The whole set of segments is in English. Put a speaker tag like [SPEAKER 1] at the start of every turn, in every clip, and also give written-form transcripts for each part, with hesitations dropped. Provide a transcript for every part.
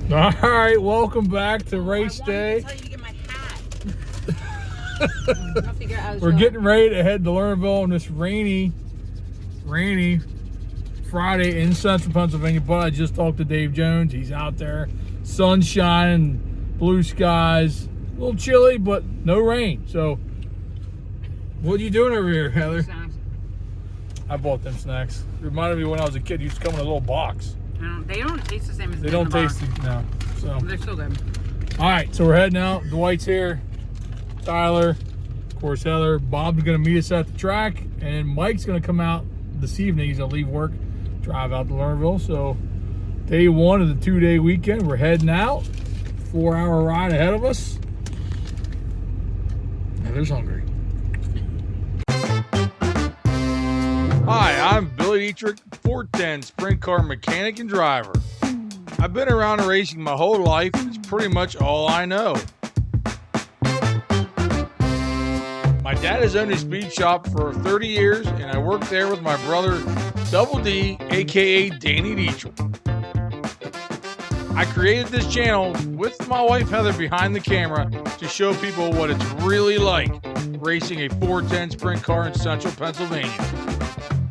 [SPEAKER 1] All right, welcome back to race day.
[SPEAKER 2] I wanted to tell you to get my hat.
[SPEAKER 1] We're getting ready to head to Lernerville on this rainy Friday in central Pennsylvania. But I just talked to Dave Jones. He's out there, sun shining, blue skies, a little chilly, but no rain. So, what are you doing over here, Heather?
[SPEAKER 2] Snacks.
[SPEAKER 1] I bought them snacks. Reminded me when I was a kid. Used to come in a little box.
[SPEAKER 2] They don't taste the same as
[SPEAKER 1] they don't taste it now. So
[SPEAKER 2] they're still good.
[SPEAKER 1] All right, so we're heading out. Dwight's here, Tyler, of course Heather. Bob's gonna meet us at the track, and Mike's gonna come out this evening. He's gonna leave work, drive out to Lernerville. So day one of the 2-day weekend, we're heading out. 4-hour ride ahead of us. Heather's hungry. Hi, I'm Billy Dietrich, 410 sprint car mechanic and driver. I've been around racing my whole life. It's pretty much all I know. My dad has owned a speed shop for 30 years, and I worked there with my brother, Double D, aka Danny Dietrich. I created this channel with my wife Heather behind the camera to show people what it's really like racing a 410 sprint car in central Pennsylvania.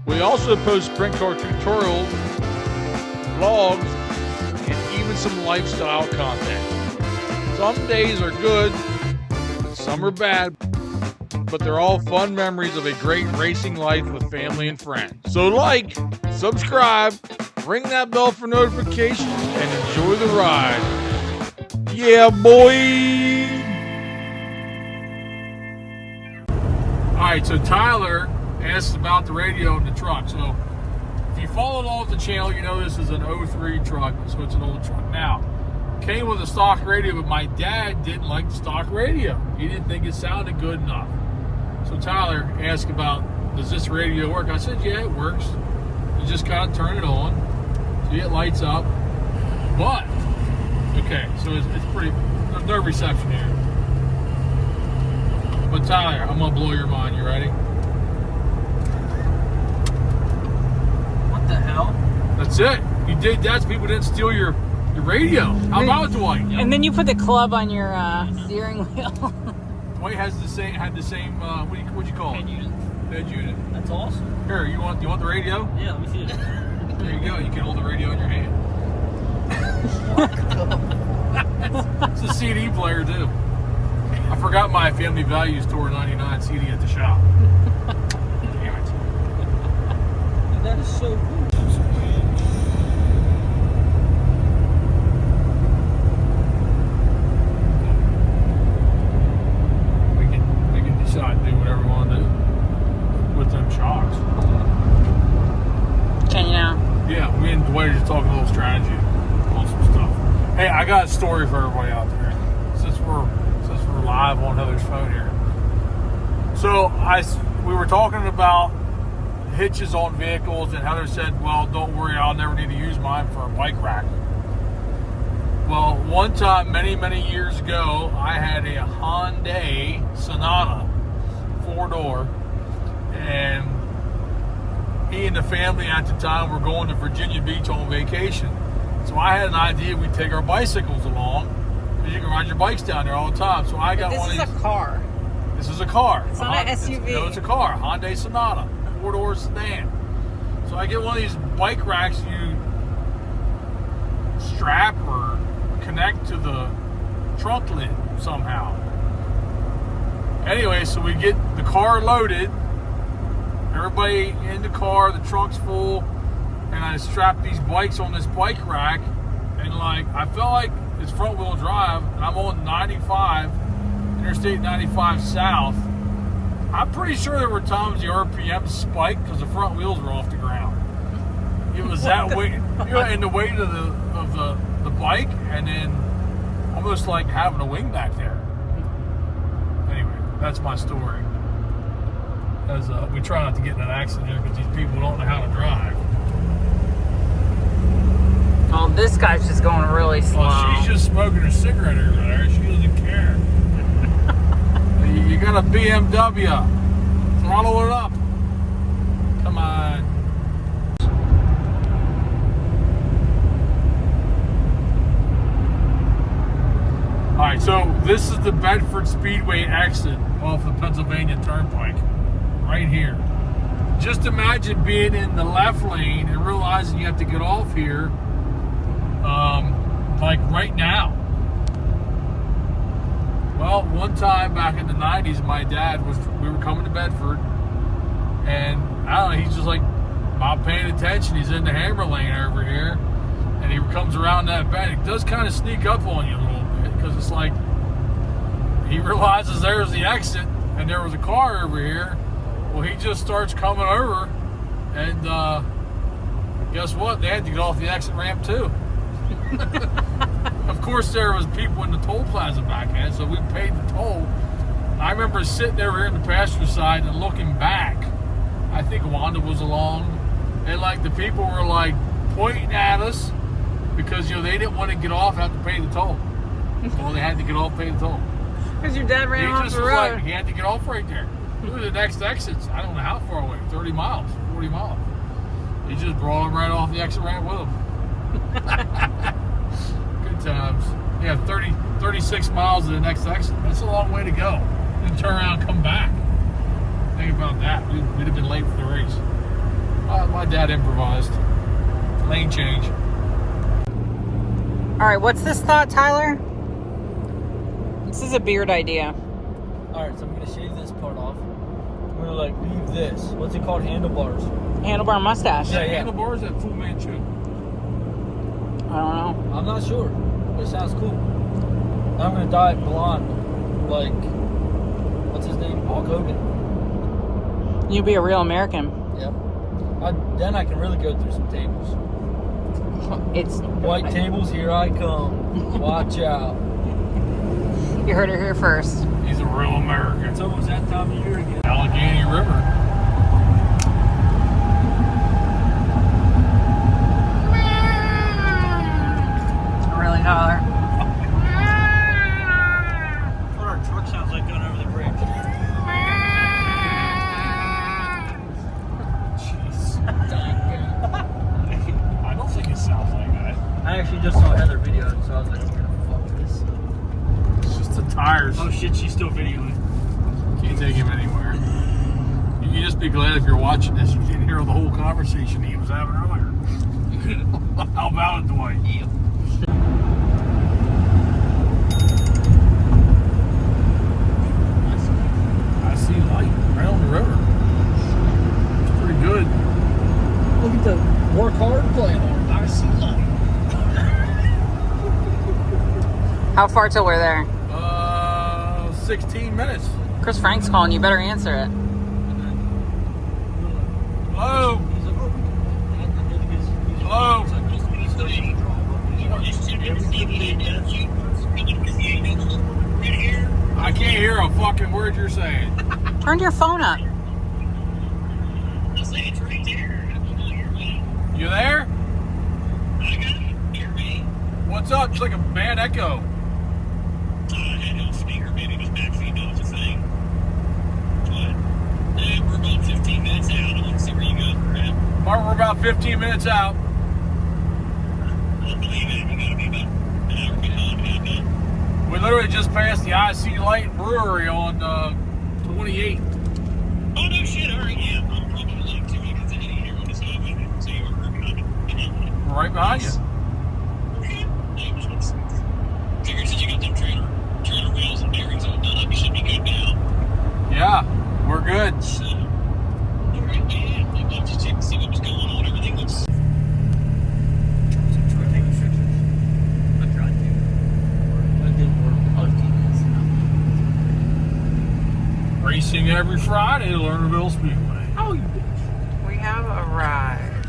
[SPEAKER 1] We also post sprint car tutorials, vlogs, and even some lifestyle content. Some days are good, some are bad, but they're all fun memories of a great racing life with family and friends. So like, subscribe, ring that bell for notifications, and enjoy the ride. Yeah, boy! All right, so Tyler asked about the radio in the truck. So if you follow along with the channel, you know this is an 03 truck, so it's an old truck. Now, came with a stock radio, but my dad didn't like the stock radio. He didn't think it sounded good enough. So Tyler asked about, does this radio work? I said, yeah, it works. You just kind of turn it on, so it lights up. But, okay, so it's pretty, there's no reception here. But Tyler, I'm gonna blow your mind. You ready?
[SPEAKER 2] What the hell?
[SPEAKER 1] That's it. You did that so people didn't steal your radio. How about it, Dwight?
[SPEAKER 2] And then you put the club on your steering wheel.
[SPEAKER 1] Dwight had the same what'd you call it? Head unit.
[SPEAKER 2] That's awesome.
[SPEAKER 1] Here, you want the radio?
[SPEAKER 2] Yeah, let me see it.
[SPEAKER 1] There you go. You can hold the radio in your hand. It's a CD player too. I forgot my Family Values Tour 99 CD at the shop. Damn it.
[SPEAKER 2] That is so cool. We can decide to do whatever we want to do with them shocks. Can you now?
[SPEAKER 1] Yeah, me and Dwight are just talking a little strategy on some stuff. Hey, I got a story for everybody out there. Since we're live on Heather's phone here. So we were talking about hitches on vehicles, and Heather said, well, don't worry, I'll never need to use mine for a bike rack. Well, one time, many years ago, I had a Hyundai Sonata 4-door, and he and the family at the time were going to Virginia Beach on vacation. So I had an idea we'd take our bicycles along, because you can ride your bikes down there all the time. So I got one of these.
[SPEAKER 2] This is a car.
[SPEAKER 1] This is a car.
[SPEAKER 2] It's not an SUV.
[SPEAKER 1] No, it's a car. Hyundai Sonata, 4-door sedan. So I get one of these bike racks you strap or connect to the trunk lid somehow. Anyway, so we get the car loaded. Everybody in the car, the trunk's full, and I strap these bikes on this bike rack, and like I felt like it's front wheel drive, and I'm on 95, Interstate 95 South. I'm pretty sure there were times the RPM spiked because the front wheels were off the ground. It was that weight, and the weight of the bike, and then almost like having a wing back there. Anyway, that's my story. As we try not to get in an accident here because these people don't know how to drive.
[SPEAKER 2] Well, this guy's just going really slow.
[SPEAKER 1] Well, she's just smoking her cigarette over there. She doesn't care. You got a BMW. Throttle it up. Come on. right, so this is the Bedford Speedway exit off the Pennsylvania Turnpike, right here. Just imagine being in the left lane and realizing you have to get off here, like right now. Well, one time back in the 90s, my dad we were coming to Bedford, and I don't know, he's just like not paying attention. He's in the hammer lane over here, and he comes around that bend. It does kind of sneak up on you a little bit, because it's like he realizes there's the exit, and there was a car over here. Well, he just starts coming over, and guess what? They had to get off the exit ramp too. Of course, there was people in the toll plaza back end, so we paid the toll. I remember sitting over here in the passenger side and looking back. I think Wanda was along, and like the people were like pointing at us because they didn't want to get off, have to pay the toll. Well, they had to get off, pay the toll.
[SPEAKER 3] Because your dad ran off the road.
[SPEAKER 1] Like, he had to get off right there. The next exit's, I don't know how far away, 30 miles, 40 miles. He just brought him right off the exit ramp with him. Good times. Yeah, 36 miles to the next exit. That's a long way to go. Then turn around and come back. Think about that. We'd have been late for the race. My dad improvised. Lane change.
[SPEAKER 3] All right, what's this thought, Tyler? This is a beard idea.
[SPEAKER 4] All right, so I'm gonna shave this part off. I'm gonna like leave this. What's it called? Handlebars.
[SPEAKER 3] Handlebar mustache.
[SPEAKER 4] Yeah.
[SPEAKER 1] Handlebars at Fu Manchu.
[SPEAKER 3] I don't know.
[SPEAKER 4] I'm not sure, but it sounds cool. I'm gonna dye it blonde, like what's his name? Hulk Hogan.
[SPEAKER 3] You be a real American.
[SPEAKER 4] Yep. Then I can really go through some tables.
[SPEAKER 3] It's
[SPEAKER 4] White tables, here I come. Watch out.
[SPEAKER 3] You heard it here first.
[SPEAKER 1] He's a real American.
[SPEAKER 4] It's almost that time of year again.
[SPEAKER 1] Allegheny River.
[SPEAKER 3] Really, Tyler?
[SPEAKER 4] That's what our truck sounds like going over the bridge.
[SPEAKER 1] Jeez. I don't think it sounds like that.
[SPEAKER 4] I actually just saw Heather video, so I was like, I'm gonna fuck this.
[SPEAKER 1] It's just the tires.
[SPEAKER 4] Oh shit, she's still videoing.
[SPEAKER 1] Can't take him anywhere. You can just be glad if you're watching this, you can hear the whole conversation he was having earlier. How about it, Dwight?
[SPEAKER 4] Yep.
[SPEAKER 1] I see light right on the river. It's pretty good.
[SPEAKER 4] Look at the work hard, play hard. I see light.
[SPEAKER 3] How far till we're there?
[SPEAKER 1] 16 minutes.
[SPEAKER 3] Chris Frank's calling. You better answer it.
[SPEAKER 1] Hello? Hello? I can't hear a fucking word you're saying.
[SPEAKER 3] Turn your phone up.
[SPEAKER 1] You there? What's up? It's like a bad echo. Mark, we're about 15 minutes out. We literally just passed the IC Light Brewery on 28.
[SPEAKER 5] Oh, no shit. All right, yeah. I'm probably like 2 minutes ahead of you on this highway. So you were behind me.
[SPEAKER 1] We're right behind you.
[SPEAKER 5] Okay. Figured since you got them trailer wheels and bearings all done up, you should be good now.
[SPEAKER 1] Yeah, we're good.
[SPEAKER 5] So, all right, yeah. I'd love to check to see what was going on. Everything looks...
[SPEAKER 1] Racing every Friday at Lernerville Speedway.
[SPEAKER 4] Oh, you bitch.
[SPEAKER 3] We have arrived.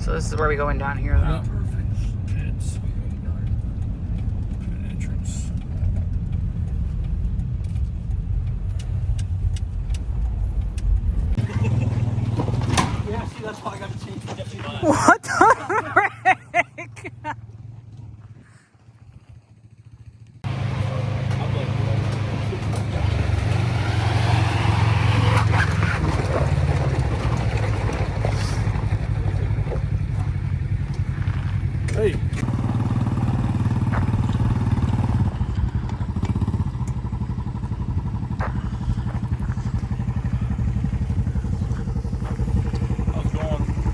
[SPEAKER 3] So this is where we going down here, though.
[SPEAKER 1] Perfect. Pits. Pit entrance.
[SPEAKER 4] Yeah, see, that's why I got to change the deputy.
[SPEAKER 3] What the frick?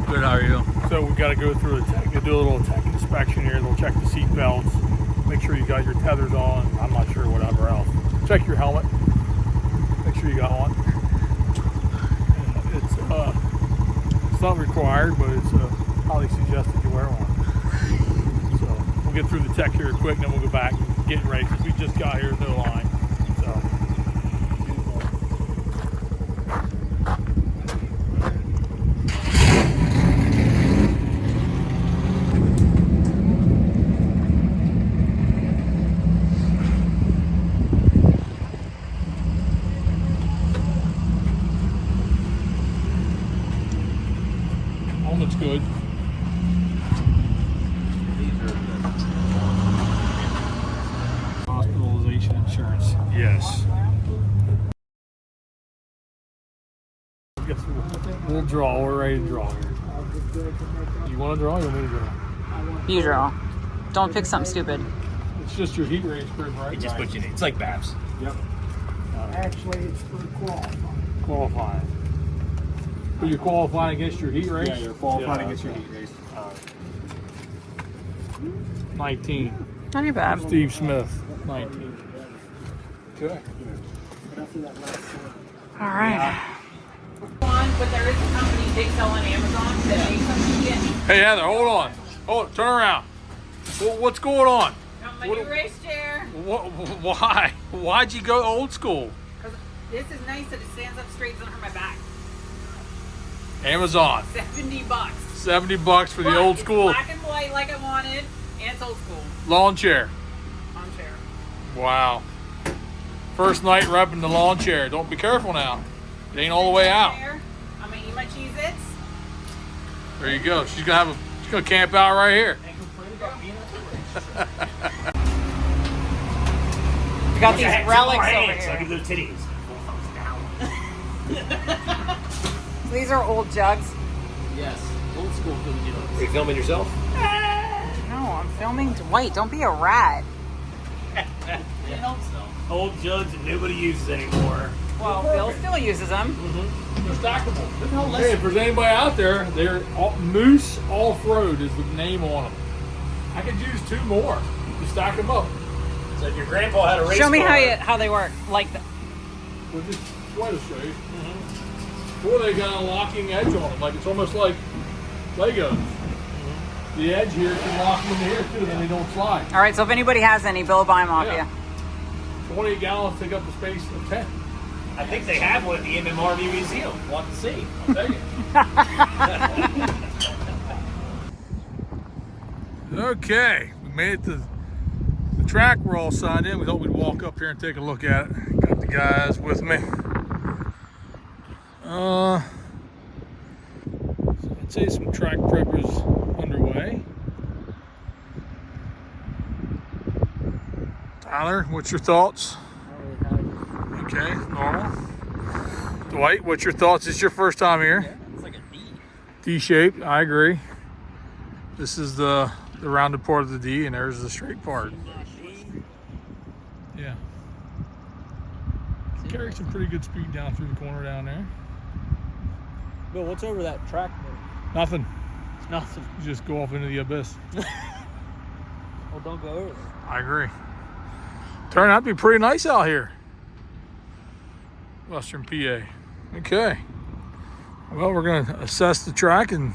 [SPEAKER 2] Good, how are you?
[SPEAKER 1] So we got to go through the tech. They do a little tech inspection here. They'll check the seat belts, make sure you got your tethers on. I'm not sure whatever else. Check your helmet. Make sure you got one. It's not required, but it's highly suggested you wear one. So we'll get through the tech here quick, and then we'll go back and get ready because we just got here. No line. So. Helmet's good. Hospitalization insurance. Yes. I guess we'll draw. We're ready to draw here. You want to draw? You want me to draw?
[SPEAKER 3] You draw. Don't pick something stupid.
[SPEAKER 1] It's just your heat range group, right?
[SPEAKER 6] It's just what you need. It's like Babs.
[SPEAKER 1] Yep.
[SPEAKER 2] Actually, it's for qualifying.
[SPEAKER 1] Qualifying. But you're qualifying against your heat race?
[SPEAKER 6] Yeah, you're qualifying against your heat race.
[SPEAKER 1] 19.
[SPEAKER 3] Not too bad.
[SPEAKER 1] Steve Smith, 19. Okay.
[SPEAKER 3] All right. But there is a company they sell on Amazon that makes them get.
[SPEAKER 1] Hey Heather, hold on. Turn around. What's going on?
[SPEAKER 3] My new race chair.
[SPEAKER 1] Why? Why'd you go old school?
[SPEAKER 3] Because this is nice that it stands up straight, doesn't hurt my back.
[SPEAKER 1] Amazon.
[SPEAKER 3] $70.
[SPEAKER 1] $70 for the
[SPEAKER 3] But
[SPEAKER 1] old
[SPEAKER 3] it's
[SPEAKER 1] school
[SPEAKER 3] black and white like I wanted, and it's old school.
[SPEAKER 1] lawn chair.
[SPEAKER 3] Lawn chair.
[SPEAKER 1] Wow. First night repping the lawn chair. Don't be careful now. It ain't all the way out.
[SPEAKER 3] I'm gonna eat my Cheez-Its.
[SPEAKER 1] There you go. She's gonna camp out right here.
[SPEAKER 3] We got these relics over
[SPEAKER 6] So I
[SPEAKER 3] here.
[SPEAKER 6] give those titties.
[SPEAKER 3] So these are old jugs.
[SPEAKER 4] Yes, old school Filipino.
[SPEAKER 6] Are you filming yourself?
[SPEAKER 3] No, I'm filming Dwight. Don't be a rat.
[SPEAKER 4] You don't sell.
[SPEAKER 6] Old jugs that nobody uses anymore.
[SPEAKER 3] Well, Bill still uses them.
[SPEAKER 1] They're stackable. Look how hey, if there's anybody out there, they're Moose Off-Road is the name on them. I could use 2 more to stack them up.
[SPEAKER 6] So if your grandpa had a race
[SPEAKER 3] Show me
[SPEAKER 6] car,
[SPEAKER 3] how they work. Like the.
[SPEAKER 1] We'll just try to show you. Or they got a locking edge on them, like it's almost like Legos. The edge here can lock them in the air too, then they don't slide.
[SPEAKER 3] All right. So if anybody has any, Bill will buy them off
[SPEAKER 1] Yeah.
[SPEAKER 3] you.
[SPEAKER 1] 28 gallons take up the space of 10.
[SPEAKER 6] I think they have one at the MMRV Museum. We'll have to see.
[SPEAKER 1] I'll take it. Okay, we made it to the track. We're all signed in. We thought we'd walk up here and take a look at it. Got the guys with me. I'd say some track prep is underway. Tyler, what's your thoughts? Okay, normal. Dwight, what's your thoughts? It's your first time here.
[SPEAKER 4] It's like a D.
[SPEAKER 1] D-shaped, I agree. This is the rounded part of the D, and there's the straight part. Yeah. Carry some pretty good speed down through the corner down there.
[SPEAKER 4] Bill, what's over that track?
[SPEAKER 1] Nothing.
[SPEAKER 4] It's nothing.
[SPEAKER 1] You just go off into the abyss.
[SPEAKER 4] Well, don't go over there.
[SPEAKER 1] I agree. Turned out to be pretty nice out here. Western PA. Okay. Well, we're going to assess the track and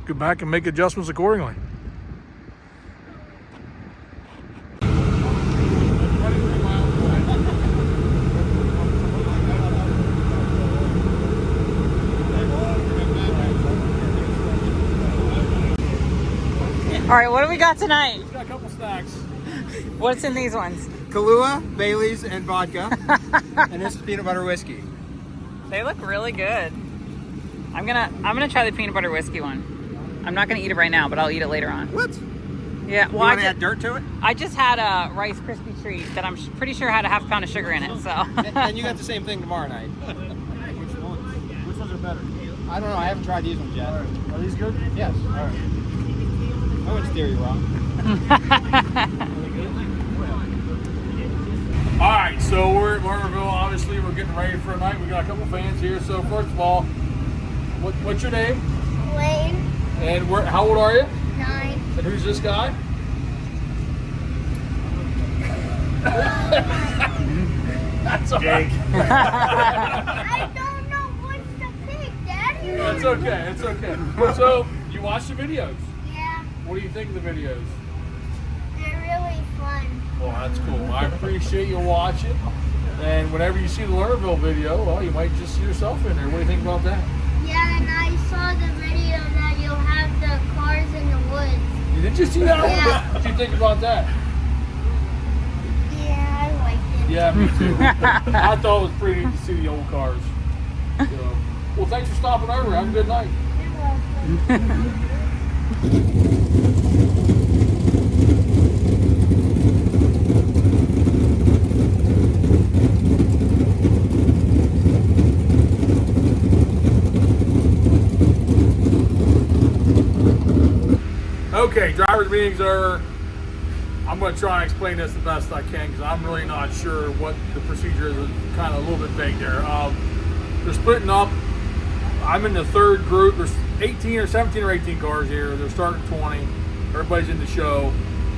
[SPEAKER 1] go back and make adjustments accordingly.
[SPEAKER 3] All right. What do we got tonight?
[SPEAKER 1] We've got a couple snacks.
[SPEAKER 3] What's in these ones?
[SPEAKER 7] Kahlua, Bailey's, and vodka. And this is peanut butter whiskey.
[SPEAKER 3] They look really good. I'm gonna try the peanut butter whiskey one. I'm not gonna eat it right now, but I'll eat it later on.
[SPEAKER 7] What?
[SPEAKER 3] Yeah.
[SPEAKER 7] You
[SPEAKER 3] Well,
[SPEAKER 7] want to add dirt to it?
[SPEAKER 3] I just had a Rice Krispie treat that I'm pretty sure had a half pound of sugar in it. So.
[SPEAKER 7] And you got the same thing tomorrow night.
[SPEAKER 2] Which ones are better?
[SPEAKER 7] I don't know. I haven't tried these ones yet.
[SPEAKER 2] Are these good?
[SPEAKER 7] Yes. All right. I wouldn't steer you wrong.
[SPEAKER 1] All right, so we're at Lernerville. Obviously, we're getting ready for a night. We got a couple fans here. So first of all, what's your name?
[SPEAKER 8] Wayne.
[SPEAKER 2] And how old are you?
[SPEAKER 8] 9.
[SPEAKER 2] And who's this guy? That's okay.
[SPEAKER 8] I don't know what's the pick, Daddy.
[SPEAKER 2] That's okay. It's okay. So you watch the videos.
[SPEAKER 8] Yeah,
[SPEAKER 2] What do you think of the videos?
[SPEAKER 8] they're really fun.
[SPEAKER 2] Well, that's cool. I appreciate you watching. And whenever you see the Lernerville video, well, you might just see yourself in there. What do you think about that?
[SPEAKER 8] Yeah, and I saw the video that you'll have the cars in the woods.
[SPEAKER 2] Did you see that?
[SPEAKER 8] Yeah.
[SPEAKER 2] What do you think about that?
[SPEAKER 8] Yeah, I liked it.
[SPEAKER 2] Yeah, me too. I thought it was pretty neat to see the old cars. So, well, thanks for stopping over. Have a good night.
[SPEAKER 8] You're welcome.
[SPEAKER 1] Okay, driver's meeting's over. I'm going to try and explain this the best I can because I'm really not sure what the procedure is. It's kind of a little bit vague there. They're splitting up. I'm in the third group. There's 18 or 17 or 18 cars here. They're starting 20. Everybody's in the show.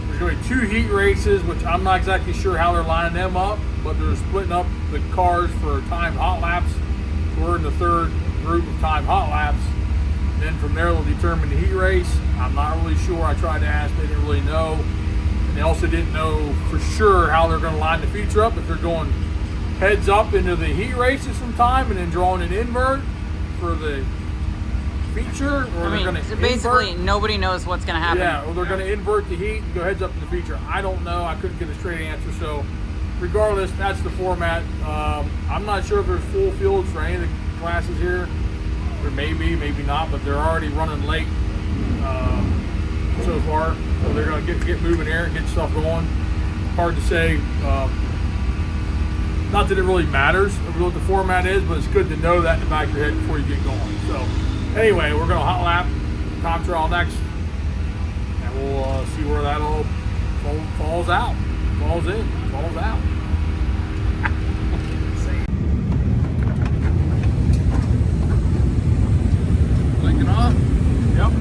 [SPEAKER 1] There's going to be 2 heat races, which I'm not exactly sure how they're lining them up, but they're splitting up the cars for time hot laps. We're in the third group of time hot laps. Then from there, they'll determine the heat race. I'm not really sure. I tried to ask. They didn't really know. And they also didn't know for sure how they're going to line the feature up. If they're going heads up into the heat races from time and then drawing an invert for the feature, or they're going to
[SPEAKER 3] so basically
[SPEAKER 1] invert.
[SPEAKER 3] nobody knows what's going to happen.
[SPEAKER 1] Yeah, or they're going to invert the heat and go heads up to the feature. I don't know. I couldn't get a straight answer. So regardless, that's the format. I'm not sure if there's full fields for any of the classes here. There may be, maybe not, but they're already running late so far. So they're going to get moving here and get stuff going. Hard to say. Not that it really matters what the format is, but it's good to know that in the back of your head before you get going. So anyway, we're going to hot lap, time trial next, and we'll see where that all falls out. Falls in, falls out. Blinking off. Yep.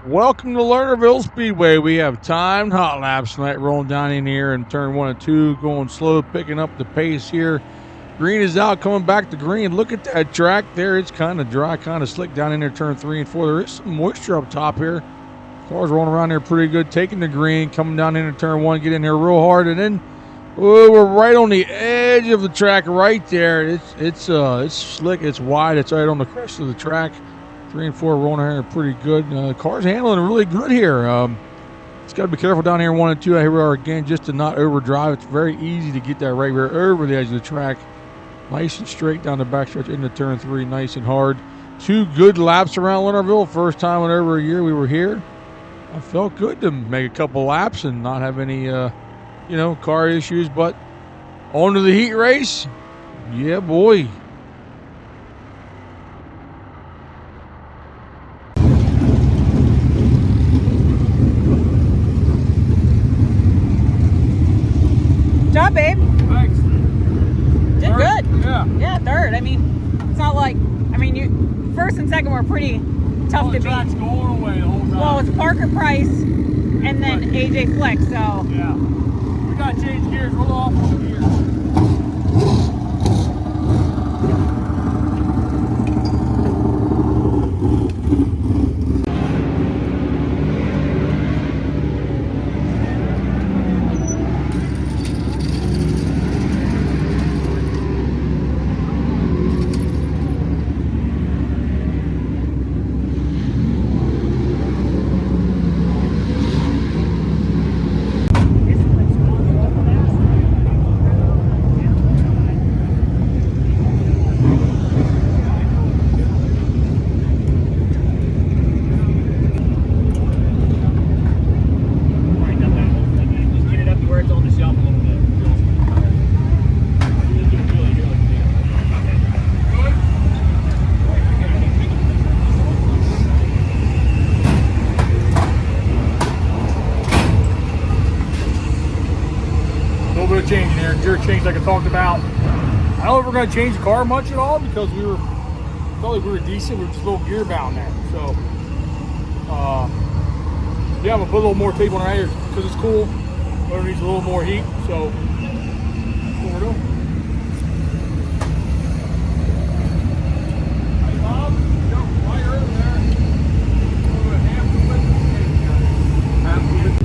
[SPEAKER 2] Welcome to Lernerville Speedway. We have timed hot laps tonight, rolling down in here in turn 1 and 2, going slow, picking up the pace here. Green is out, coming back to green. Look at that track there. It's kind of dry, kind of slick down in there, turn 3 and 4. There is some moisture up top here. Cars rolling around there pretty good, taking the green, coming down into turn 1, get in here real hard, and then we're right on the edge of the track right there. It's slick, it's wide, it's right on the crest of the track. 3 and 4 rolling here pretty good. Car's handling really good here. It's got to be careful down here in 1 and 2. Here we are again, just to not overdrive. It's very easy to get that right rear over the edge of the track. Nice and straight down the backstretch into turn 3, nice and hard. 2 good laps around Lernerville. First time in over a year we were here. I felt good to make a couple laps and not have any, car issues. But on to the heat race. Yeah, boy.
[SPEAKER 3] Good job, babe.
[SPEAKER 1] Thanks.
[SPEAKER 3] Did good.
[SPEAKER 1] Yeah.
[SPEAKER 3] Yeah, third. I mean, it's not like, you first and second were pretty tough to beat.
[SPEAKER 1] Track's going away the whole time.
[SPEAKER 3] Well, it's Parker Price and then AJ Fleck, so.
[SPEAKER 1] Yeah. We got to change gears. Roll off on gears. gear change like I talked about. I don't know if we're going to change the car much at all because felt like we were decent. We were just a little gear bound there. So, yeah, I'm going to put a little more tape on our air because it's cool. Motor needs a little more heat. So, that's what we're doing. Hey, Bob, while you're over there, we'll do a half the width of the tape here. Half the width.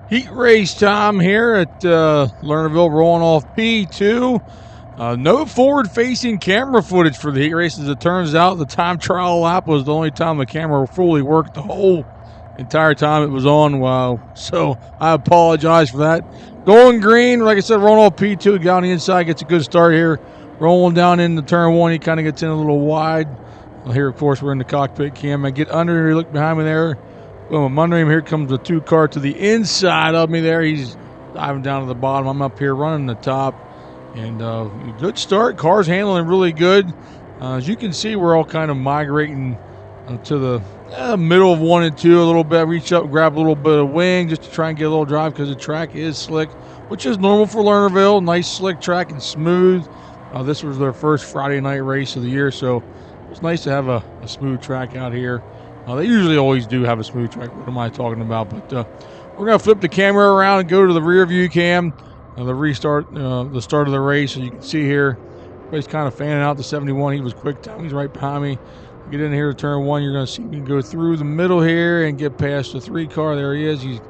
[SPEAKER 2] Heat race time here at Lernerville, rolling off P2. No forward-facing camera footage for the heat race. As it turns out, the time trial lap was the only time the camera fully worked the whole entire time it was on. Wow. So I apologize for that. Going green, like I said, rolling off P2. Got on the inside, gets a good start here. Rolling down into turn one, he kind of gets in a little wide. Well, here, of course, we're in the cockpit cam. I get under here, look behind me there. Boom, I'm under him. Here comes the 2-car to the inside of me there. He's diving down to the bottom. I'm up here running the top. And good start. Car's handling really good. As you can see, we're all kind of migrating to the middle of 1 and 2 a little bit. Reach up, grab a little bit of wing just to try and get a little drive because the track is slick, which is normal for Lernerville. Nice slick track and smooth. This was their first Friday night race of the year, so it's nice to have a smooth track out here. They usually always do have a smooth track. What am I talking about? But we're going to flip the camera around and go to the rear view cam. The start of the race. As you can see here, everybody's kind of fanning out the 71. He was quick time. He's right behind me. Get in here to turn one. You're going to see me go through the middle here and get past the 3-car. There he is. He's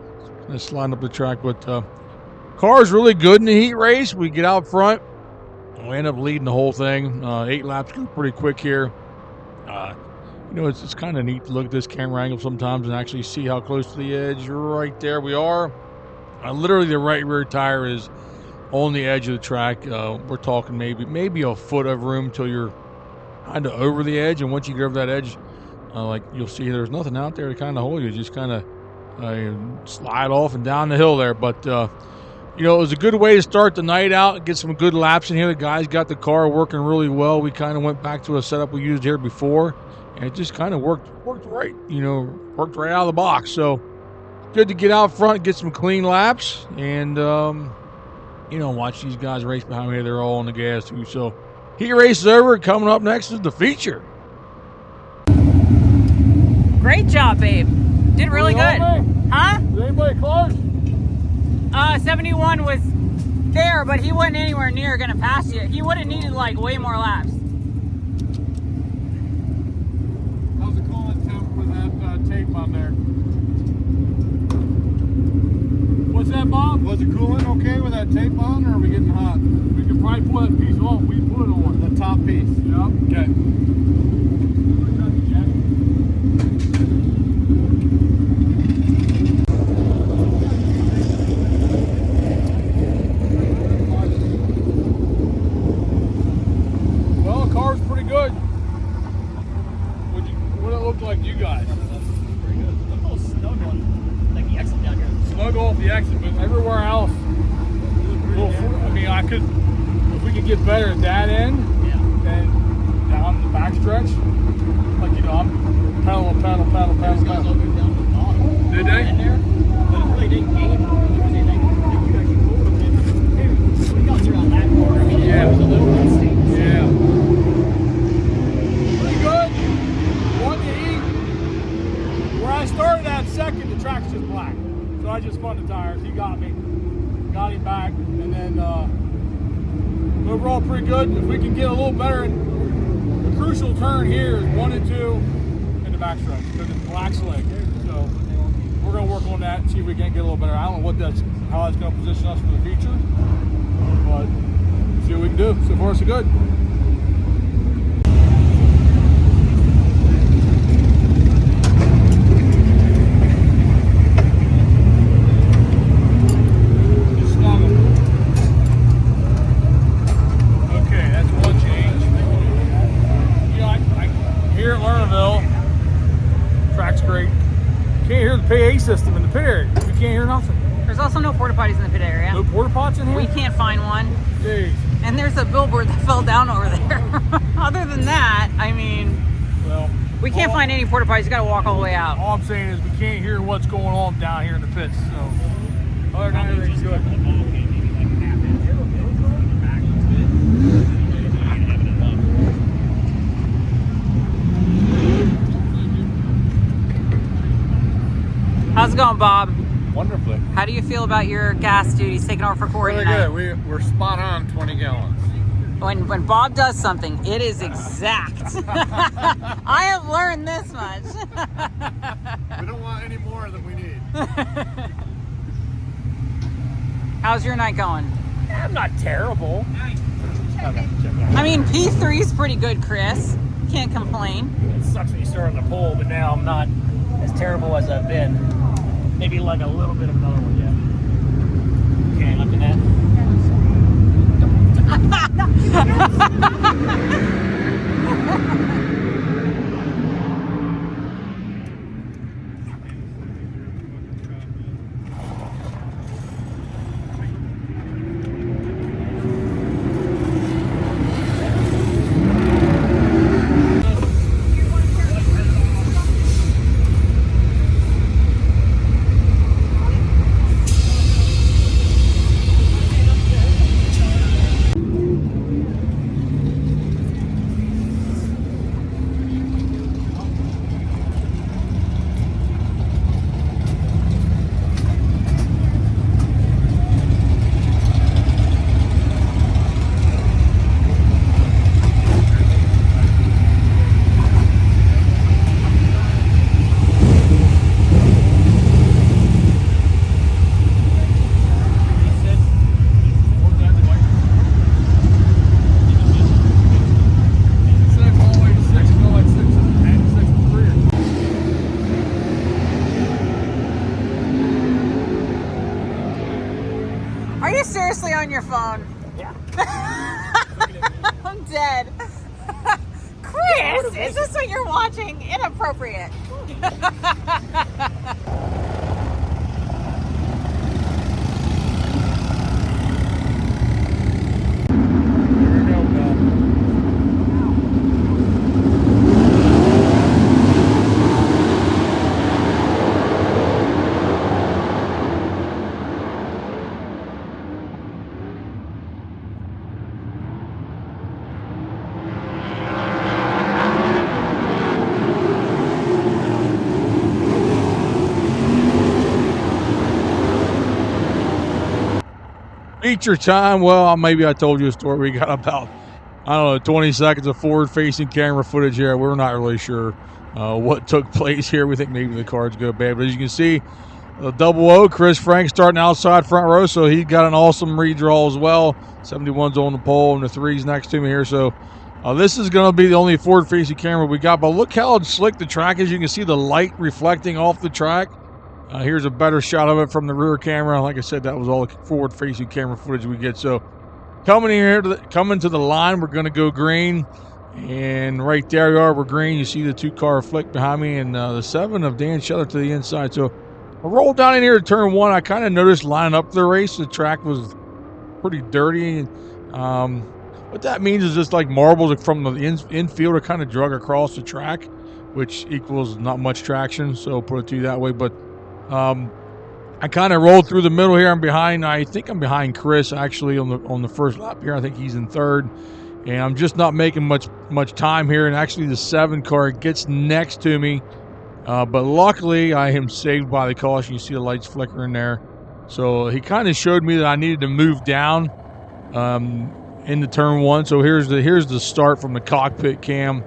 [SPEAKER 2] sliding up the track. But car's really good in the heat race. We get out front. We end up leading the whole thing. 8 laps go pretty quick here. You know, it's kind of neat to look at this camera angle sometimes and actually see how close to the edge. Right there we are. Literally the right rear tire is on the edge of the track. We're talking maybe a foot of room till you're kind of over the edge. And once you get over that edge, like you'll see there's nothing out there to kind of hold you. Just kind of slide off and down the hill there. But, you know, it was a good way to start the night out, get some good laps in here. The guys got the car working really well. We kind of went back to a setup we used here before. And it just kind of worked right, you know, worked right out of the box. So good to get out front, get some clean laps, and, you know, watch these guys race behind me. They're all on the gas, too. So heat race is over. Coming up next is the feature.
[SPEAKER 3] Great job, babe. Did really good. Huh?
[SPEAKER 1] Is anybody close?
[SPEAKER 3] 71 was there, but he wasn't anywhere near going to pass you. He would have needed, like, way more laps.
[SPEAKER 1] Tape on there. What's that, Bob? Was it cooling okay with that tape on, or are we getting hot? We could probably pull that piece off. We put it on. The top piece. Yep. Okay. Well, the car's pretty good. What it look like to you guys? Snug off the exit, but everywhere else, I mean, if we could get better at that end, then down the backstretch, like, you know, I'm pedal. Did they?
[SPEAKER 6] But it really didn't gain anything. You actually pulled them in. We got through on that corner. I mean, it was a little unstable.
[SPEAKER 1] Yeah. Pretty good. Won the heat. Where I started at second, the track's just black. So I just spun the tires. He got me. Got him back. And then overall pretty good. If we can get a little better, the crucial turn here is 1 and 2 in the backstretch because it's black slick. So we're going to work on that and see if we can't get a little better. I don't know how that's going to position us for the future, but see what we can do. So far, so good. PA system in the pit area. can't hear nothing.
[SPEAKER 3] There's also no porta potties in the pit area.
[SPEAKER 1] No porta pots in here?
[SPEAKER 3] We can't find one.
[SPEAKER 1] Jeez.
[SPEAKER 3] And there's a billboard that fell down over there. Other than that, I mean,
[SPEAKER 1] Well,
[SPEAKER 3] we can't find any porta potties. You got to walk all the way out.
[SPEAKER 1] all I'm saying is we can't hear what's going on down here in the pits. So, other than that, everything's good.
[SPEAKER 3] How's it going, Bob?
[SPEAKER 9] Wonderfully.
[SPEAKER 3] How do you feel about your gas duties taking over for Corey
[SPEAKER 9] Really
[SPEAKER 3] tonight?
[SPEAKER 9] good. We're spot on 20 gallons.
[SPEAKER 3] When Bob does something, it is exact. I have learned this much.
[SPEAKER 9] We don't want any more than we need.
[SPEAKER 3] How's your night going?
[SPEAKER 6] I'm not terrible.
[SPEAKER 3] I mean, P3 is pretty good, Chris. Can't complain.
[SPEAKER 6] It sucks when you start on the pole, but now I'm not as terrible as I've been. Maybe like a little bit of another one yet. Okay, looking at.
[SPEAKER 3] Are you seriously on your phone?
[SPEAKER 6] Yeah.
[SPEAKER 3] I'm dead. Chris, is this what you're watching? Inappropriate.
[SPEAKER 2] Feature time. Well, maybe I told you a story. We got about, I don't know, 20 seconds of forward-facing camera footage here. We're not really sure what took place here. We think maybe the car's go bad. But as you can see, the double O, Chris Frank starting outside front row, so he got an awesome redraw as well. 71's on the pole, and the 3's next to me here. So this is going to be the only forward-facing camera we got. But look how slick the track is. You can see the light reflecting off the track. Here's a better shot of it from the rear camera. Like I said, that was all the forward-facing camera footage we get. So coming to the line, we're going to go green. And right there we are, we're green. You see the 2-car flick behind me, and the 7 of Dan Scheller to the inside. So I rolled down in here to turn 1. I kind of noticed lining up the race, the track was pretty dirty. What that means is just like marbles from the infield are kind of drug across the track, which equals not much traction. So put it to you that way. But I kind of rolled through the middle here. I think I'm behind Chris actually on the first lap here. I think he's in third, and I'm just not making much time here. And actually, the 7 car gets next to me, but luckily I am saved by the caution. You see the lights flickering there, so he kind of showed me that I needed to move down into turn 1. So here's the start from the cockpit cam.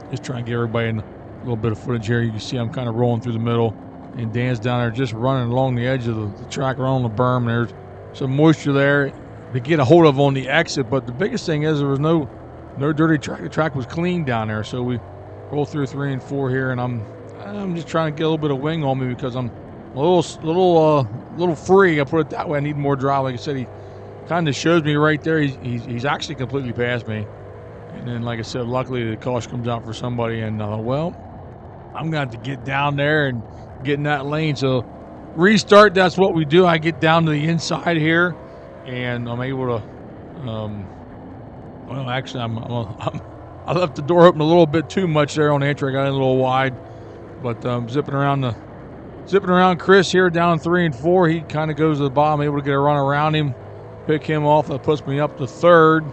[SPEAKER 2] Just trying to get everybody in a little bit of footage here. You can see I'm kind of rolling through the middle. And Dan's down there just running along the edge of the track, right on the berm. There's some moisture there to get a hold of on the exit. But the biggest thing is there was no dirty track. The track was clean down there. So we roll through 3 and 4 here, and I'm just trying to get a little bit of wing on me because I'm a little free. I put it that way. I need more drive. Like I said, he kind of shows me right there. He's actually completely past me. And then, like I said, luckily the caution comes out for somebody. And well, I'm going to have to get down there and get in that lane. So restart, that's what we do. I get down to the inside here, and I'm able to. Well, actually, I left the door open a little bit too much there on the entry. I got in a little wide, but zipping around Chris here down 3 and 4. He kind of goes to the bottom, able to get a run around him, pick him off. That puts me up to 3rd.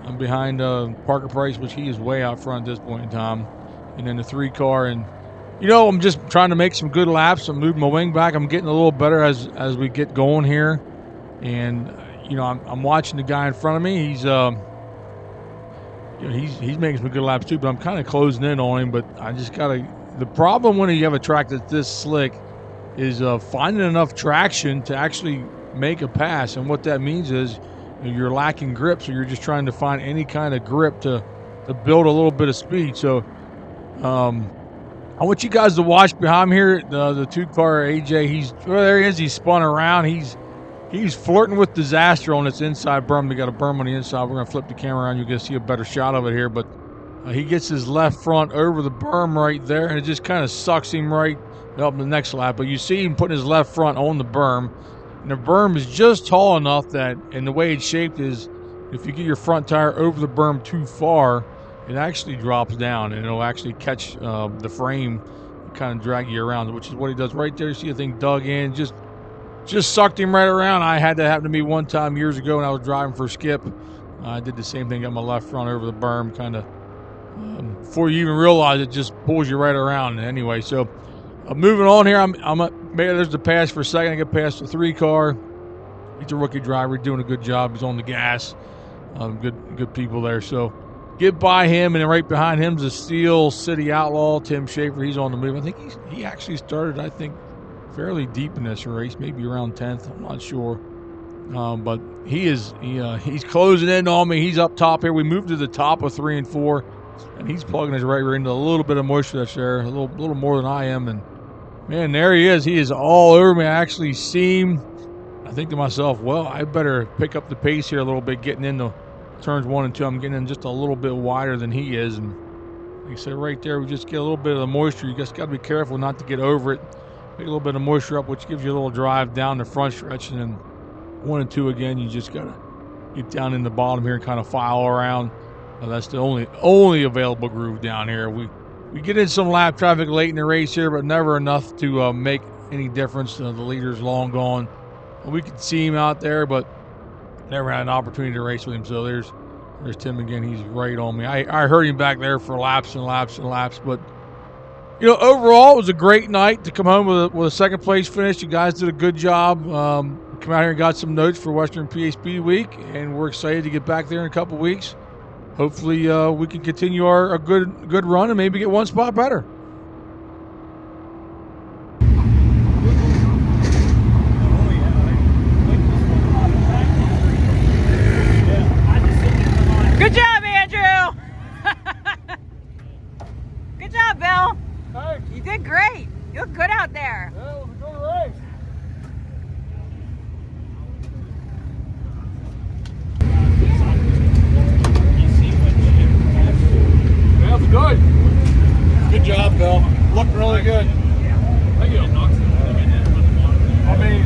[SPEAKER 2] I'm behind Parker Price, which he is way out front at this point in time. And then the 3 car. And, I'm just trying to make some good laps. I'm moving my wing back. I'm getting a little better as we get going here. And, I'm watching the guy in front of me. He's making some good laps too, but I'm kind of closing in on him. But I just got to – the problem when you have a track that's this slick is finding enough traction to actually make a pass. And what that means is – you're lacking grip, so you're just trying to find any kind of grip to build a little bit of speed. So I want you guys to watch behind me here. The 2-car AJ, there he is. He's spun around. He's flirting with disaster on this inside berm. We got a berm on the inside. We're gonna flip the camera around. You can see a better shot of it here. But he gets his left front over the berm right there, and it just kind of sucks him right up the next lap. But you see him putting his left front on the berm. And the berm is just tall enough that, and the way it's shaped is, if you get your front tire over the berm too far, it actually drops down, and it'll actually catch the frame and kind of drag you around, which is what he does right there. You see the thing dug in, just sucked him right around. I had that happen to me one time years ago when I was driving for Skip. I did the same thing, got my left front over the berm, kind of before you even realize it, just pulls you right around. Anyway, so moving on here, maybe there's the pass for a second. I get past the 3-car. He's a rookie driver, doing a good job. He's on the gas. Good people there. So get by him, and then right behind him is the Steel City Outlaw, Tim Schaefer. He's on the move. I think he actually started, fairly deep in this race, maybe around 10th. I'm not sure. But he's closing in on me. He's up top here. We moved to the top of 3 and 4, and he's plugging his right rear into a little bit of moisture that's there, a little more than I am. And man, there he is. He is all over me. I actually see him. I think to myself, well, I better pick up the pace here a little bit, getting into turns 1 and 2. I'm getting in just a little bit wider than he is. And like I said, right there, we just get a little bit of the moisture. You just got to be careful not to get over it. Pick a little bit of moisture up, which gives you a little drive down the front stretch. And then 1 and 2 again, you just got to get down in the bottom here and kind of file around. That's the only available groove down here. We get in some lap traffic late in the race here, but never enough to make any difference. The leader's long gone. We could see him out there, but never had an opportunity to race with him. So there's Tim again. He's right on me. I heard him back there for laps and laps and laps. But, overall, it was a great night to come home with a second place finish. You guys did a good job. Come out here and got some notes for Western PA Speed Week, and we're excited to get back there in a couple weeks. Hopefully we can continue our good run and maybe get one spot better.
[SPEAKER 3] Good job, Andrew. Good job, Bill.
[SPEAKER 1] Hey.
[SPEAKER 3] You did great. You look good out there.
[SPEAKER 1] Yeah, it was a good race. That was good.
[SPEAKER 9] Good job, Bill.
[SPEAKER 1] Looked really good. Thank you. I mean,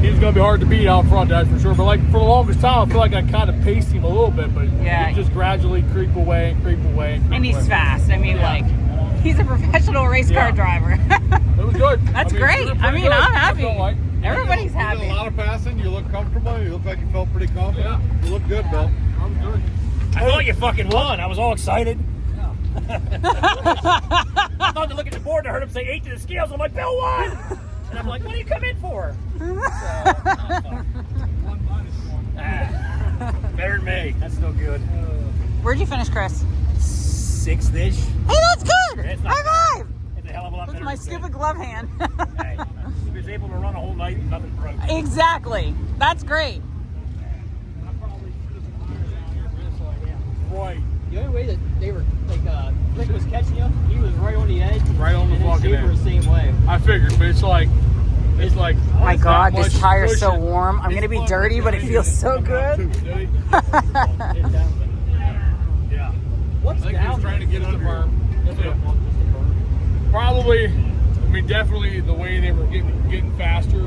[SPEAKER 1] he was going to be hard to beat out front, that's for sure. But for the longest time, I feel like I kind of paced him a little bit, but
[SPEAKER 3] yeah,
[SPEAKER 1] he just gradually creep away.
[SPEAKER 3] And he's fast. I mean, he's a professional race car driver.
[SPEAKER 1] It was good.
[SPEAKER 3] That's great. I'm happy. Everybody's
[SPEAKER 9] You
[SPEAKER 3] happy.
[SPEAKER 9] did a lot of passing. You look comfortable. You look like you felt pretty confident.
[SPEAKER 1] Yeah.
[SPEAKER 9] You look good, Bill.
[SPEAKER 1] I'm good.
[SPEAKER 6] I thought you fucking won. I was all excited. I thought to look at the board and I heard him say 8 to the scales. I'm like, Bill won! And I'm like, what do you come in for? Better than me. That's still good.
[SPEAKER 3] Where'd you finish, Chris?
[SPEAKER 6] 6th-ish.
[SPEAKER 3] Hey, that's good!
[SPEAKER 6] It's not
[SPEAKER 3] High five!
[SPEAKER 6] It's a hell of a lot
[SPEAKER 3] With
[SPEAKER 6] better
[SPEAKER 3] my
[SPEAKER 6] than
[SPEAKER 3] stupid glove hand.
[SPEAKER 6] Hey, he was able to run a whole night and nothing broke.
[SPEAKER 3] Exactly. That's great.
[SPEAKER 1] Right.
[SPEAKER 4] The only way that they were, Rick was catching you, he was right on the edge.
[SPEAKER 1] Right on the
[SPEAKER 4] and
[SPEAKER 1] fucking
[SPEAKER 4] Schaefer
[SPEAKER 1] edge.
[SPEAKER 4] the same way.
[SPEAKER 1] I figured, but it's like.
[SPEAKER 3] Oh my God,
[SPEAKER 1] not
[SPEAKER 3] this
[SPEAKER 1] much
[SPEAKER 3] tire's so
[SPEAKER 1] cushion.
[SPEAKER 3] warm. I'm going to be dirty, but it feels so good.
[SPEAKER 1] Yeah.
[SPEAKER 4] What's
[SPEAKER 9] I think he was
[SPEAKER 4] down
[SPEAKER 9] trying to get under.
[SPEAKER 1] Probably, definitely the way they were getting faster,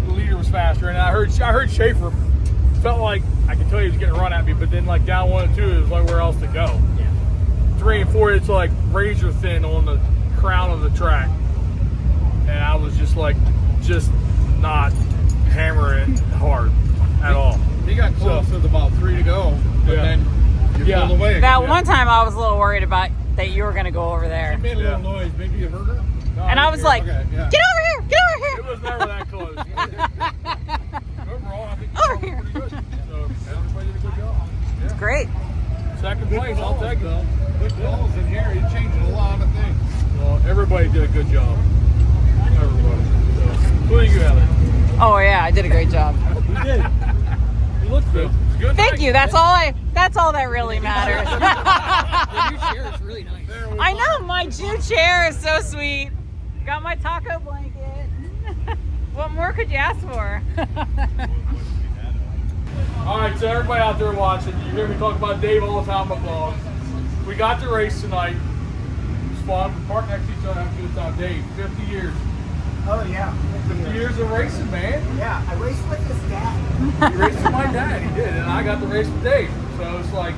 [SPEAKER 1] the leader was faster. And I heard Schaefer felt like I could tell he was getting run at me, but then like down 1 and 2, it was like where else to go.
[SPEAKER 6] Yeah.
[SPEAKER 1] 3 and 4, it's like razor thin on the crown of the track, and I was just not hammering hard at all.
[SPEAKER 9] He got close with about 3 to go, but then you pulled away.
[SPEAKER 3] That one time I was a little worried about that you were going to go over there.
[SPEAKER 9] It made a little noise. Maybe you heard her?
[SPEAKER 1] No,
[SPEAKER 3] And I was like,
[SPEAKER 9] okay, yeah.
[SPEAKER 3] get over here, get over here.
[SPEAKER 1] It was never that close. Overall, I think
[SPEAKER 3] Over
[SPEAKER 1] it
[SPEAKER 3] here.
[SPEAKER 1] was pretty good. So everybody did a good job.
[SPEAKER 3] It's great.
[SPEAKER 1] Second place, I'll take it.
[SPEAKER 9] Good balls in here. He changed a lot of things.
[SPEAKER 1] Well, everybody did a good job. Everybody. So, including you, Heather.
[SPEAKER 3] Oh yeah, I did a great job.
[SPEAKER 6] We did. You looked good.
[SPEAKER 1] Good
[SPEAKER 3] Thank
[SPEAKER 1] night.
[SPEAKER 3] you. That's all that really matters.
[SPEAKER 4] The new chair is really nice.
[SPEAKER 3] I know, my Jew chair is so sweet. Got my taco blanket. What more could you ask for?
[SPEAKER 1] All right, so everybody out there watching, you hear me talk about Dave all the time in my vlogs. We got the race tonight. It was fun. We parked next to each other, having a good time. Dave, 50 years.
[SPEAKER 10] Oh yeah.
[SPEAKER 1] 50 years of racing, man.
[SPEAKER 10] Yeah, I raced with his dad.
[SPEAKER 1] He raced with my dad, he did, and I got to race with Dave. So it's like,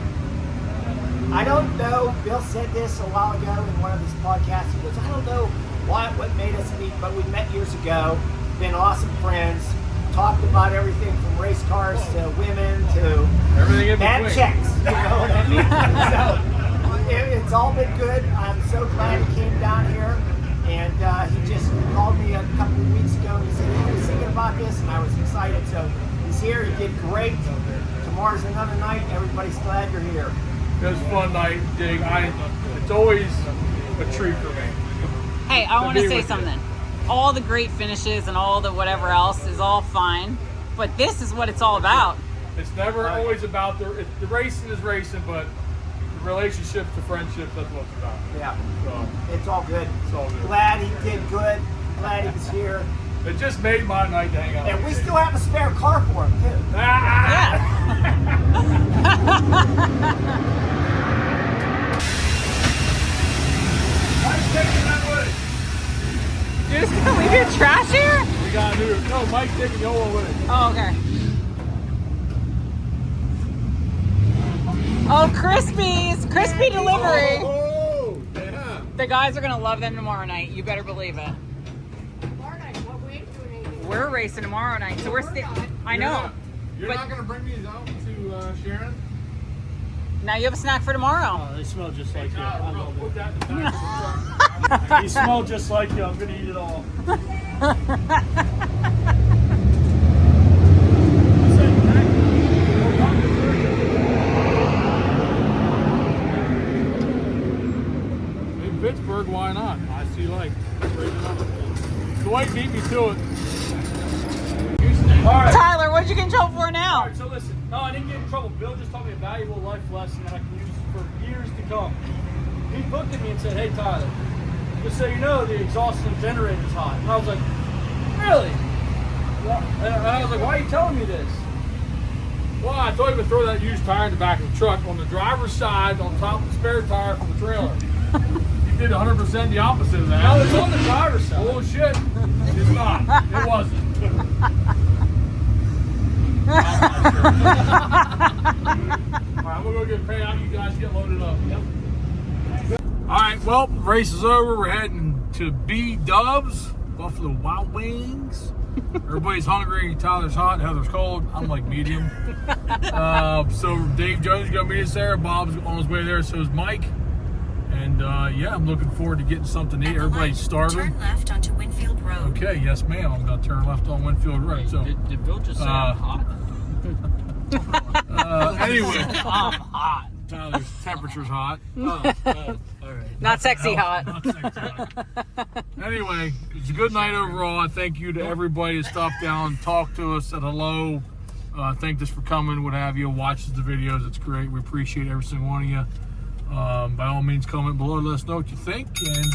[SPEAKER 10] I don't know, Bill said this a while ago in one of his podcasts. He goes, I don't know what made us meet, but we met years ago, been awesome friends, talked about everything from race cars to women to
[SPEAKER 1] everything in
[SPEAKER 10] and
[SPEAKER 1] between.
[SPEAKER 10] checks. You know what I mean? So it's all been good. I'm so glad he came down here. And he just called me a couple of weeks ago and he said, I was thinking about this, and I was excited. So he's here. He did great. Tomorrow's another night. Everybody's glad you're here.
[SPEAKER 1] It was a fun night, Dig. It's always a treat for me.
[SPEAKER 3] Hey, I want to say something. All the great finishes and all the whatever else is all fine, but this is what it's all about.
[SPEAKER 1] It's never always about the racing is racing, but the relationships, the friendships, that's what it's about.
[SPEAKER 10] Yeah.
[SPEAKER 1] So
[SPEAKER 10] It's all good.
[SPEAKER 1] it's all good.
[SPEAKER 10] Glad he did good. Glad he was here.
[SPEAKER 1] It just made my night to hang out.
[SPEAKER 10] And we still have a spare car for him, too.
[SPEAKER 1] Mike's taking that with it.
[SPEAKER 3] You're just gonna leave your trash here?
[SPEAKER 1] We got to do it. No, Mike's taking the old one with it.
[SPEAKER 3] Oh, okay. Oh, Crispies! Crispy delivery!
[SPEAKER 9] Oh, yeah.
[SPEAKER 3] The guys are gonna love them tomorrow night. You better believe it. We're racing tomorrow night, so we're still. I know.
[SPEAKER 9] You're
[SPEAKER 3] But-
[SPEAKER 9] not going to bring these out to Sharon?
[SPEAKER 3] Now you have a snack for tomorrow.
[SPEAKER 6] Oh, they smell just like you. I
[SPEAKER 1] We'll
[SPEAKER 6] love
[SPEAKER 1] put that in the back of the truck.
[SPEAKER 6] it. They smell just like you. I'm gonna eat it all.
[SPEAKER 1] In Pittsburgh, why not? I see like Dwight beat me to it. All right.
[SPEAKER 3] Tyler, what'd you get in trouble for
[SPEAKER 6] All
[SPEAKER 3] now?
[SPEAKER 6] right, so listen. No, I didn't get in trouble. Bill just taught me a valuable life lesson that I can use for years to come. He looked at me and said, "Hey, Tyler, just so you know, the exhaust in the generator's hot." And I was like, "Really?" And I was like, "Why are you telling me this?"
[SPEAKER 1] Well, I told him to throw that used tire in the back of the truck on the driver's side on top of the spare tire from the trailer. He did 100% the opposite of that.
[SPEAKER 6] No, it's on the driver's side.
[SPEAKER 1] Bullshit. It's not. It wasn't. All right, I'm gonna go get paid out. You guys get loaded up. Yep. All right, well, race is over. We're heading to B-Dubs, Buffalo Wild Wings. Everybody's hungry. Tyler's hot. Heather's cold. I'm like medium. So Dave Jones is gonna meet us there. Bob's on his way there. So is Mike. And yeah, I'm looking forward to getting something to eat. Everybody's starving.
[SPEAKER 11] Turn left onto Winfield Road.
[SPEAKER 1] Okay, yes, ma'am. I'm gonna turn left on Winfield Road. So
[SPEAKER 4] Did Bill just say I'm hot?
[SPEAKER 1] anyway,
[SPEAKER 3] I'm hot.
[SPEAKER 1] Tyler's temperature's hot.
[SPEAKER 4] All right.
[SPEAKER 3] Not sexy hot.
[SPEAKER 1] Not sexy hot. Anyway, it's a good night overall. I thank you to everybody that stopped down, talked to us, said hello, thanked us for coming, what have you, watches the videos. It's great. We appreciate every single one of you. By all means, comment below, let us know what you think, and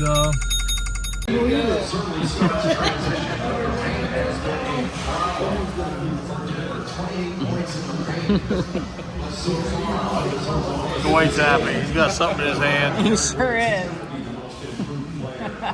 [SPEAKER 1] Dwight's happy. He's got something in his hand.
[SPEAKER 3] He sure is. How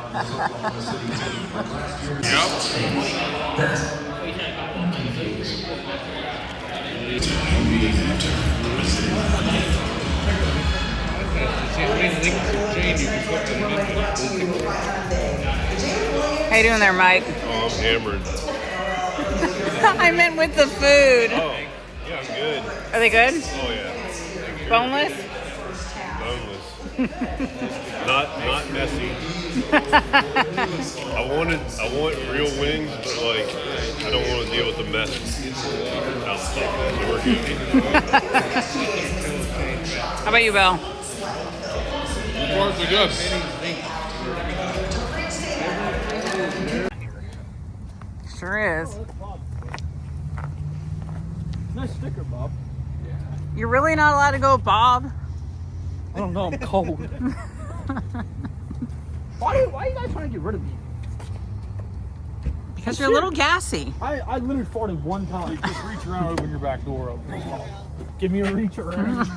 [SPEAKER 3] you doing there, Mike?
[SPEAKER 12] Oh, I'm hammered.
[SPEAKER 3] I meant with the food.
[SPEAKER 12] Oh, yeah, I'm good.
[SPEAKER 3] Are they good?
[SPEAKER 12] Oh, yeah.
[SPEAKER 3] Boneless?
[SPEAKER 12] Boneless. Not messy. I want real wings, but like I don't want to deal with the mess outside. So we're good.
[SPEAKER 3] How about you, Bill?
[SPEAKER 2] Works are good.
[SPEAKER 3] Sure is.
[SPEAKER 6] Nice sticker, Bob.
[SPEAKER 3] You're really not allowed to go with Bob?
[SPEAKER 6] I don't know, I'm cold. Why are you guys trying to get rid of me?
[SPEAKER 3] Because you're a little gassy.
[SPEAKER 6] I literally farted one time.
[SPEAKER 1] Just reach around, open your back door up.
[SPEAKER 6] Give me a reach around.